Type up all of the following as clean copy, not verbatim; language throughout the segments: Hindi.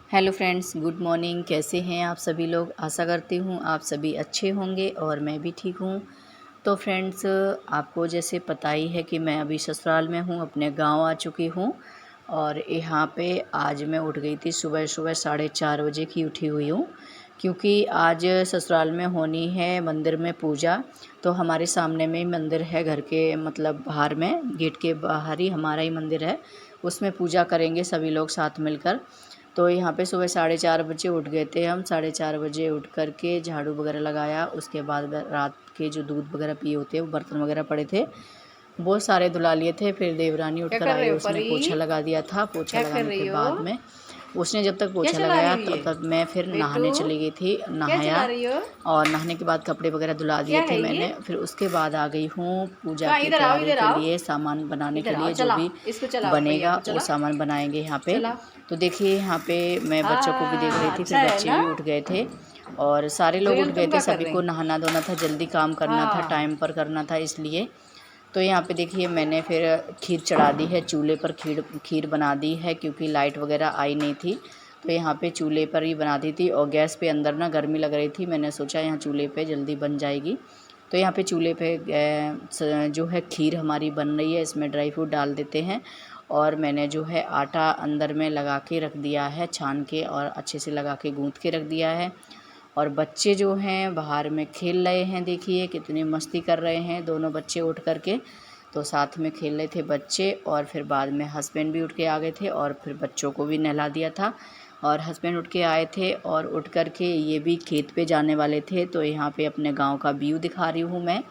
Hello friends, good morning. कैसे हैं आप सभी लोग? आशा करती हूँ आप सभी अच्छे होंगे और मैं भी ठीक हूँ। तो फ्रेंड्स, आपको जैसे पता ही है कि मैं अभी ससुराल में हूँ, अपने गांव आ चुकी हूँ। और यहाँ पे आज मैं उठ गई थी सुबह सुबह 4:30 बजे की उठी हुई हूँ, क्योंकि आज ससुराल में होनी है मंदिर में पूजा। तो हमारे सामने में ही मंदिर है, घर के मतलब बाहर में, गेट के बाहर ही हमारा ही मंदिर है। उसमें पूजा करेंगे सभी लोग साथ मिलकर। तो यहाँ पे सुबह 4:30 बजे उठ गए थे हम। 4:30 बजे उठ कर के झाड़ू वगैरह लगाया। उसके बाद रात के जो दूध वगैरह पिए होते हैं, वो बर्तन वगैरह पड़े थे, बहुत सारे धुला लिए थे। फिर देवरानी क्या उठकर कर आई, रहे हो उसने परी? पोछा लगा दिया था। पोछा क्या कर लगाने रही के हो? बाद में उसने जब तक क्या पोछा चला लगाया रही तब है तक मैं फिर बेटू? नहाने चली गई थी, क्या चला नहाया। रही हो? और नहाने के बाद कपड़े वगैरह धुला दिए क्या थे है ये? मैंने। फिर उसके बाद आ गई हूँ पूजा कहाँ? की इधर आओ, तैयारी इधर के आओ, लिए, सामान बनाने के इधर आओ। लिए जो चला, भी इसको चलाओ, भैया बनेगा को वो चला, सामान बनाएंगे यहाँ पे। चला। तो देखिए यहाँ पे मैं बच्चों को भी देख रही थी, फिर अच्छा है बच्चे ना? भी उठ गए थे और सारे लोग उठ जोयन गए तुम थे। क्या कर सभी रही? को नहाना धोना था, जल्दी काम करना था, हाँ। टाइम पर करना था इसलिए। तो यहाँ पे देखिए मैंने फिर खीर चढ़ा दी है चूल्हे पर। खीर खीर बना दी है क्योंकि लाइट वगैरह आई नहीं थी। तो यहाँ पे चूल्हे पर ही बना दी थी और गैस पे अंदर ना गर्मी लग रही थी, मैंने सोचा यहाँ चूल्हे पे जल्दी बन जाएगी। तो यहाँ पे चूल्हे पे जो है खीर हमारी बन रही है, इसमें ड्राई फ्रूट डाल देते हैं। और मैंने जो है आटा अंदर में लगा के रख दिया है, छान के और अच्छे से लगा के गूँथ के रख दिया है। और बच्चे जो हैं बाहर में खेल रहे हैं, देखिए कितनी मस्ती कर रहे हैं दोनों बच्चे उठ कर के। तो साथ में खेल रहे थे बच्चे और फिर बाद में हस्बैंड भी उठ के आ गए थे और फिर बच्चों को भी नहला दिया था। और हस्बैंड उठ के आए थे और उठ कर के ये भी खेत पे जाने वाले थे। तो यहाँ पे अपने गांव का व्यू दिखा रही हूँ मैं।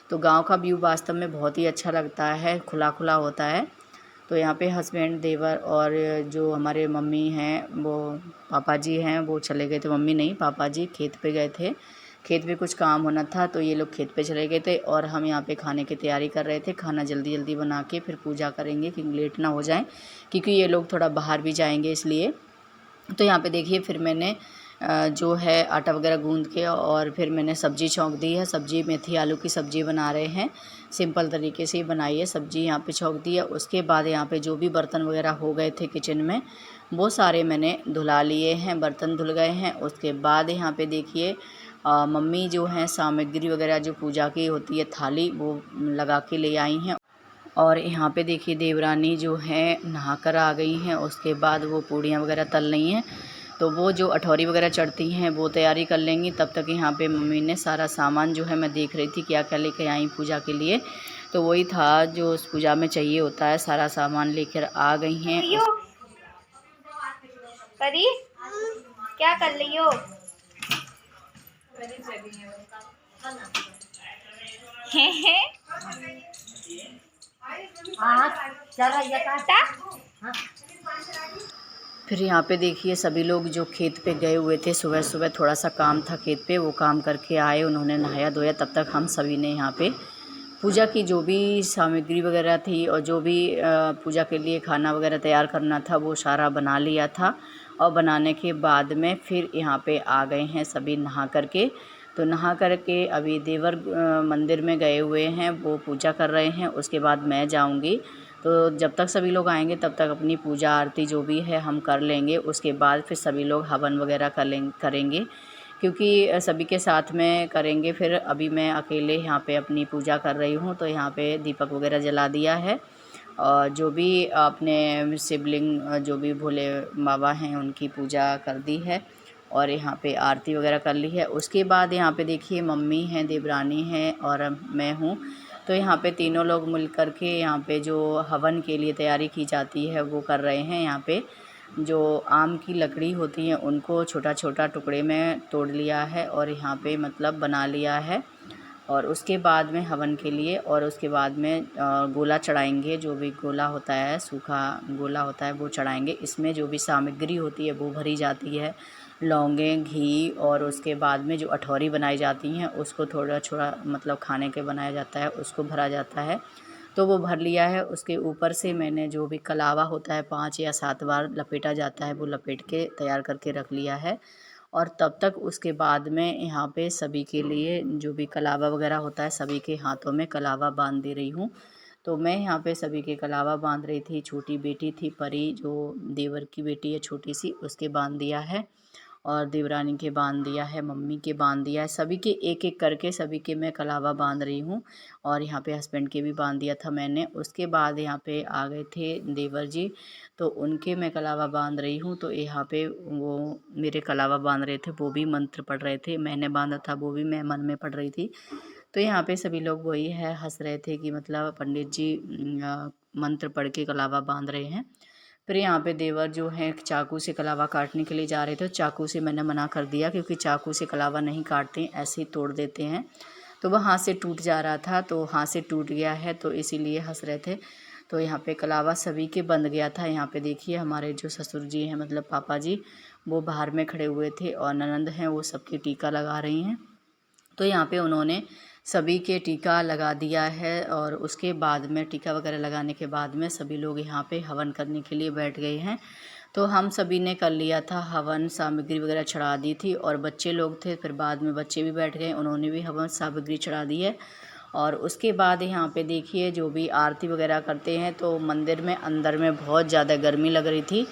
तो गांव का व्यू वास्तव में बहुत ही अच्छा लगता है, खुला खुला होता है। तो यहाँ पे हस्बैंड, देवर और जो हमारे मम्मी हैं, वो पापा जी हैं, वो चले गए थे। मम्मी नहीं, पापा जी खेत पे गए थे, खेत पे कुछ काम होना था तो ये लोग खेत पे चले गए थे। और हम यहाँ पे खाने की तैयारी कर रहे थे, खाना जल्दी जल्दी बना के फिर पूजा करेंगे कि लेट ना हो जाए, क्योंकि ये लोग थोड़ा बाहर भी जाएंगे इसलिए। तो यहाँ पे देखिए फिर मैंने जो है आटा वगैरह गूंद के और फिर मैंने सब्ज़ी छौंक दी है। सब्ज़ी मेथी आलू की सब्ज़ी बना रहे हैं, सिंपल तरीके से ही बनाई है सब्ज़ी। यहाँ पे छौंक दी है। उसके बाद यहाँ पे जो भी बर्तन वगैरह हो गए थे किचन में, वो सारे मैंने धुला लिए हैं, बर्तन धुल गए हैं। उसके बाद यहाँ पे देखिए मम्मी जो हैं सामग्री वगैरह जो पूजा की होती है, थाली, वो लगा के ले आई हैं। और यहाँ पे देखिए देवरानी जो है नहा कर आ गई हैं। उसके बाद वो पूड़ियाँ वगैरह तल रही हैं, तो वो जो अठौरी वगैरह चढ़ती हैं वो तैयारी कर लेंगी। तब तक यहाँ पे मम्मी ने सारा सामान जो है, मैं देख रही थी क्या क्या लेके आई पूजा के लिए, तो वही था जो उस पूजा में चाहिए होता है, सारा सामान लेकर आ गई हैं। परी, क्या कर रही हो? फिर यहाँ पे देखिए सभी लोग जो खेत पे गए हुए थे, सुबह सुबह थोड़ा सा काम था खेत पे, वो काम करके आए, उन्होंने नहाया धोया। तब तक हम सभी ने यहाँ पे पूजा की जो भी सामग्री वगैरह थी और जो भी पूजा के लिए खाना वगैरह तैयार करना था, वो सारा बना लिया था। और बनाने के बाद में फिर यहाँ पे आ गए हैं सभी नहा करके। तो नहा करके अभी देवर मंदिर में गए हुए हैं, वो पूजा कर रहे हैं। उसके बाद मैं जाऊंगी। तो जब तक सभी लोग आएंगे तब तक अपनी पूजा आरती जो भी है हम कर लेंगे। उसके बाद फिर सभी लोग हवन वगैरह करेंगे, क्योंकि सभी के साथ में करेंगे। फिर अभी मैं अकेले यहाँ पे अपनी पूजा कर रही हूँ। तो यहाँ पे दीपक वगैरह जला दिया है और जो भी अपने शिवलिंग जो भी भोले बाबा हैं उनकी पूजा कर दी है और यहाँ पे आरती वगैरह कर ली है। उसके बाद यहाँ पे देखिए मम्मी हैं, देवरानी हैं और मैं हूँ। तो यहाँ पे तीनों लोग मिल कर के यहाँ पे जो हवन के लिए तैयारी की जाती है वो कर रहे हैं। यहाँ पे जो आम की लकड़ी होती है उनको छोटा छोटा टुकड़े में तोड़ लिया है और यहाँ पे मतलब बना लिया है। और उसके बाद में हवन के लिए, और उसके बाद में गोला चढ़ाएंगे, जो भी गोला होता है, सूखा गोला होता है, वो चढ़ाएंगे। इसमें जो भी सामग्री होती है वो भरी जाती है, लौंगे, घी, और उसके बाद में जो अठौरी बनाई जाती हैं उसको थोड़ा थोड़ा मतलब खाने के बनाया जाता है, उसको भरा जाता है। तो वो भर लिया है। उसके ऊपर से मैंने जो भी कलावा होता है 5 या 7 बार लपेटा जाता है, वो लपेट के तैयार करके रख लिया है। और तब तक उसके बाद में यहाँ पे सभी के लिए जो भी कलावा वगैरह होता है, सभी के हाथों में कलावा बांध दे रही हूँ। तो मैं यहाँ पे सभी के कलावा बांध रही थी। छोटी बेटी थी परी, जो देवर की बेटी है छोटी सी, उसके बांध दिया है, और देवरानी के बांध दिया है, मम्मी के बांध दिया है, सभी के एक एक करके सभी के मैं कलावा बांध रही हूँ। और यहाँ पे हस्बैंड के भी बांध दिया था मैंने। उसके बाद यहाँ पे आ गए थे देवर जी, तो उनके मैं कलावा बांध रही हूँ। तो यहाँ पे वो मेरे कलावा बांध रहे थे, वो भी मंत्र पढ़ रहे थे, मैंने बांधा था वो भी मैं मन में पढ़ रही थी। तो यहाँ पे सभी लोग वही है हंस रहे थे कि मतलब पंडित जी मंत्र पढ़ के कलावा बांध रहे हैं। फिर यहाँ पे देवर जो है चाकू से कलावा काटने के लिए जा रहे थे। चाकू से मैंने मना कर दिया, क्योंकि चाकू से कलावा नहीं काटते, ऐसे ही तोड़ देते हैं। तो वह हाथ से टूट जा रहा था, तो हाथ से टूट गया है, तो इसीलिए हंस रहे थे। तो यहाँ पे कलावा सभी के बंध गया था। यहाँ पे देखिए हमारे जो ससुर जी हैं, मतलब पापा जी, वो बाहर में खड़े हुए थे, और ननंद हैं वो सबकी टीका लगा रही हैं। तो यहाँ पे उन्होंने सभी के टीका लगा दिया है, और उसके बाद में टीका वगैरह लगाने के बाद में सभी लोग यहाँ पे हवन करने के लिए बैठ गए हैं। तो हम सभी ने कर लिया था हवन, सामग्री वगैरह चढ़ा दी थी, और बच्चे लोग थे, फिर बाद में बच्चे भी बैठ गए, उन्होंने भी हवन सामग्री चढ़ा दी है। और उसके बाद यहाँ पे देखिए जो भी आरती वगैरह करते हैं, तो मंदिर में अंदर में बहुत ज़्यादा गर्मी लग रही थी,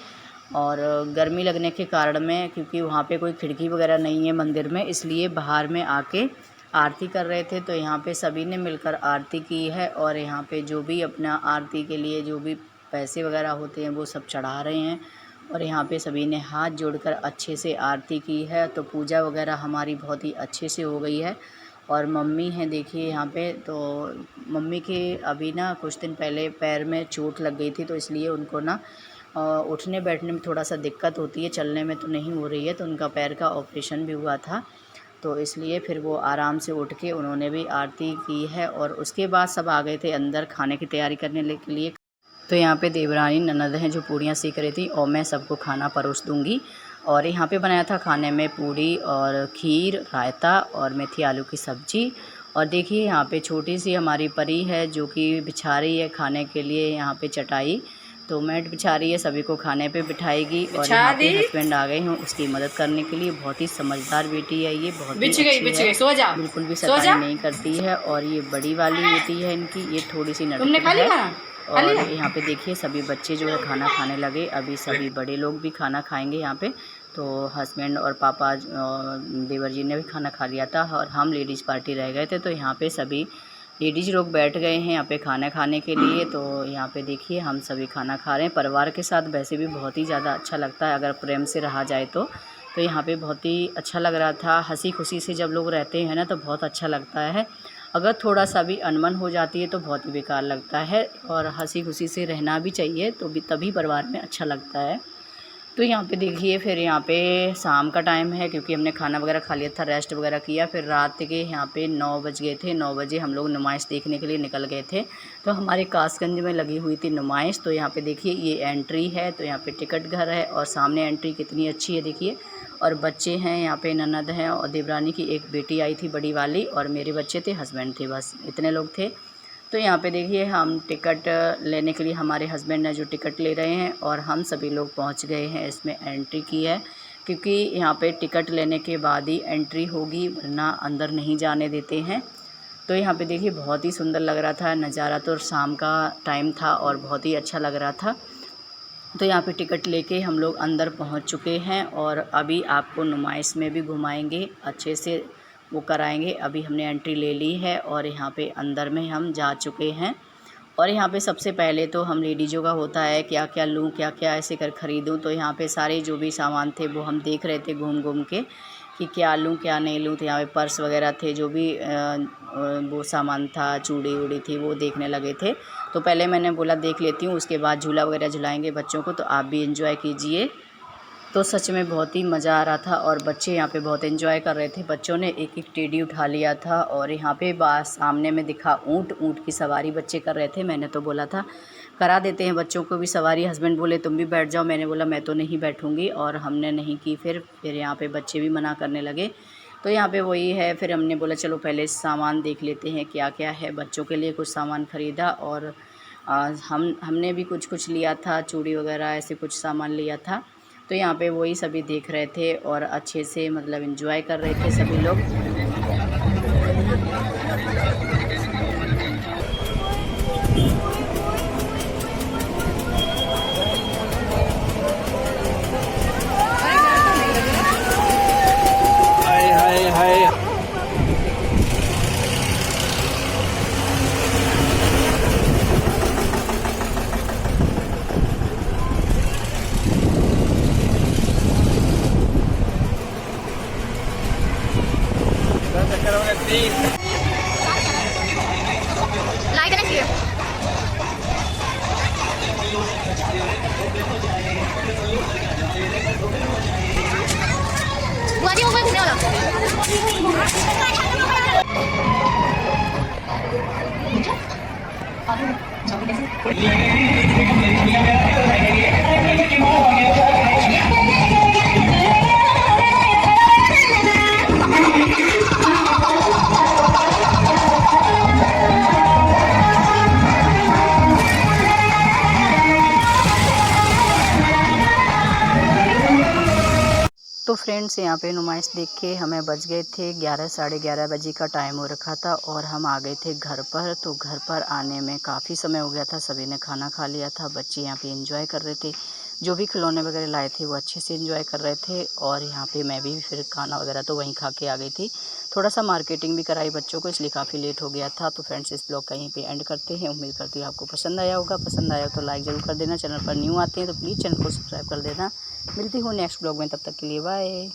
और गर्मी लगने के कारण में, क्योंकि वहाँ पे कोई खिड़की वगैरह नहीं है मंदिर में, इसलिए बाहर में आके आरती कर रहे थे। तो यहाँ पे सभी ने मिलकर आरती की है, और यहाँ पे जो भी अपना आरती के लिए जो भी पैसे वगैरह होते हैं वो सब चढ़ा रहे हैं, और यहाँ पे सभी ने हाथ जोड़कर अच्छे से आरती की है। तो पूजा वगैरह हमारी बहुत ही अच्छे से हो गई है। और मम्मी हैं देखिए यहाँ पे, तो मम्मी के अभी ना कुछ दिन पहले पैर में चोट लग गई थी, तो इसलिए उनको ना उठने बैठने में थोड़ा सा दिक्कत होती है, चलने में तो नहीं हो रही है। तो उनका पैर का ऑपरेशन भी हुआ था, तो इसलिए फिर वो आराम से उठ के उन्होंने भी आरती की है। और उसके बाद सब आ गए थे अंदर खाने की तैयारी करने के लिए। तो यहाँ पे देवरानी ननद हैं जो पूड़ियाँ सेक रही थी, और मैं सबको खाना परोस दूँगी। और यहाँ पे बनाया था खाने में पूड़ी और खीर, रायता और मेथी आलू की सब्ज़ी। और देखिए यहाँ पे छोटी सी हमारी परी है जो कि बिछा रही है खाने के लिए यहाँ पे चटाई, तो मैट बिछा रही है, सभी को खाने पे बिठाएगी। और यहाँ पे हस्बैंड आ गए हैं उसकी मदद करने के लिए। बहुत ही समझदार बेटी है ये, बहुत ही अच्छी है, सो जा, बिल्कुल भी शैतानी नहीं करती है। और ये बड़ी वाली बेटी है इनकी, ये थोड़ी सी नटखट है। और यहाँ पे देखिए सभी बच्चे जो है खाना खाने लगे, अभी सभी बड़े लोग भी खाना खाएंगे यहाँ पे। तो हस्बैंड और पापा देवर जी ने भी खाना खा लिया था, और हम लेडीज़ पार्टी रह गए थे। तो यहाँ पे सभी लेडीज़ लोग बैठ गए हैं यहाँ पे खाना खाने के लिए। तो यहाँ पे देखिए हम सभी खाना खा रहे हैं परिवार के साथ। वैसे भी बहुत ही ज़्यादा अच्छा लगता है अगर प्रेम से रहा जाए तो यहाँ पे बहुत ही अच्छा लग रहा था। हंसी खुशी से जब लोग रहते हैं ना तो बहुत अच्छा लगता है। अगर थोड़ा सा भी अनबन हो जाती है तो बहुत ही बेकार लगता है, और हंसी खुशी से रहना भी चाहिए, तो भी तभी परिवार में अच्छा लगता है। तो यहाँ पे देखिए फिर यहाँ पे शाम का टाइम है, क्योंकि हमने खाना वगैरह खा लिया था, रेस्ट वगैरह किया। फिर रात के यहाँ पे 9 बज गए थे। 9 बजे हम लोग नुमाइश देखने के लिए निकल गए थे। तो हमारे कासगंज में लगी हुई थी नुमाइश। तो यहाँ पे देखिए ये एंट्री है, तो यहाँ पे टिकट घर है, और सामने एंट्री कितनी अच्छी है देखिए। और बच्चे हैं यहाँ पे, ननद हैं, और देवरानी की एक बेटी आई थी बड़ी वाली, और मेरे बच्चे थे, हस्बैंड थे, बस इतने लोग थे। तो यहाँ पे देखिए हम टिकट लेने के लिए हमारे हस्बैंड ने जो टिकट ले रहे हैं, और हम सभी लोग पहुँच गए हैं। इसमें एंट्री की है, क्योंकि यहाँ पे टिकट लेने के बाद ही एंट्री होगी, वरना अंदर नहीं जाने देते हैं। तो यहाँ पे देखिए बहुत ही सुंदर लग रहा था नज़ारा, तो शाम का टाइम था और बहुत ही अच्छा लग रहा था। तो यहाँ पे टिकट लेके हम लोग अंदर पहुँच चुके हैं, और अभी आपको नुमाइश में भी घुमाएंगे, अच्छे से वो कराएंगे। अभी हमने एंट्री ले ली है, और यहाँ पे अंदर में हम जा चुके हैं। और यहाँ पे सबसे पहले तो हम लेडीज़ों का होता है क्या क्या लूँ, क्या क्या ऐसे कर ख़रीदूँ। तो यहाँ पे सारे जो भी सामान थे वो हम देख रहे थे घूम घूम के कि क्या लूँ क्या नहीं लूँ। तो यहाँ पे पर्स वगैरह थे, जो भी वो सामान था, चूड़ी वूड़ी थी, वो देखने लगे थे। तो पहले मैंने बोला देख लेती हूँ, उसके बाद झूला वगैरह झुलाएँगे बच्चों को, तो आप भी एंजॉय कीजिए। तो सच में बहुत ही मज़ा आ रहा था, और बच्चे यहाँ पे बहुत एंजॉय कर रहे थे। बच्चों ने एक एक टेडी उठा लिया था, और यहाँ पे सामने में दिखा ऊँट की सवारी बच्चे कर रहे थे। मैंने तो बोला था करा देते हैं बच्चों को भी सवारी। हस्बैंड बोले तुम भी बैठ जाओ, मैंने बोला मैं तो नहीं बैठूँगी, और हमने नहीं की। फिर यहाँ पे बच्चे भी मना करने लगे। तो यहाँ पे वही है, फिर हमने बोला चलो पहले सामान देख लेते हैं क्या क्या है। बच्चों के लिए कुछ सामान ख़रीदा, और हमने भी कुछ लिया था, चूड़ी वगैरह ऐसे कुछ सामान लिया था। तो यहाँ पे वही सभी देख रहे थे, और अच्छे से मतलब एंजॉय कर रहे थे सभी लोग। लाइट है ना बुआ जी ऊपर घूमने वाला तो फ्रेंड्स यहाँ पे नुमाइश देख के हमें बज गए थे 11 साढ़े 11 बजे का टाइम हो रखा था और हम आ गए थे घर पर। तो घर पर आने में काफ़ी समय हो गया था, सभी ने खाना खा लिया था, बच्चे यहाँ पे एंजॉय कर रहे थे, जो भी खिलौने वगैरह लाए थे वो अच्छे से एंजॉय कर रहे थे। और यहाँ पे मैं भी फिर खाना वगैरह तो वहीं खा के आ गई थी, थोड़ा सा मार्केटिंग भी कराई बच्चों को, इसलिए काफ़ी लेट हो गया था। तो फ्रेंड्स इस ब्लॉग का यहीं पे एंड करते हैं। उम्मीद करती हूँ आपको पसंद आया होगा, पसंद आया तो लाइक ज़रूर कर देना, चैनल पर न्यू आते हैं तो प्लीज़ चैनल को सब्सक्राइब कर देना। मिलती हूँ नेक्स्ट ब्लॉग में, तब तक के लिए बाय।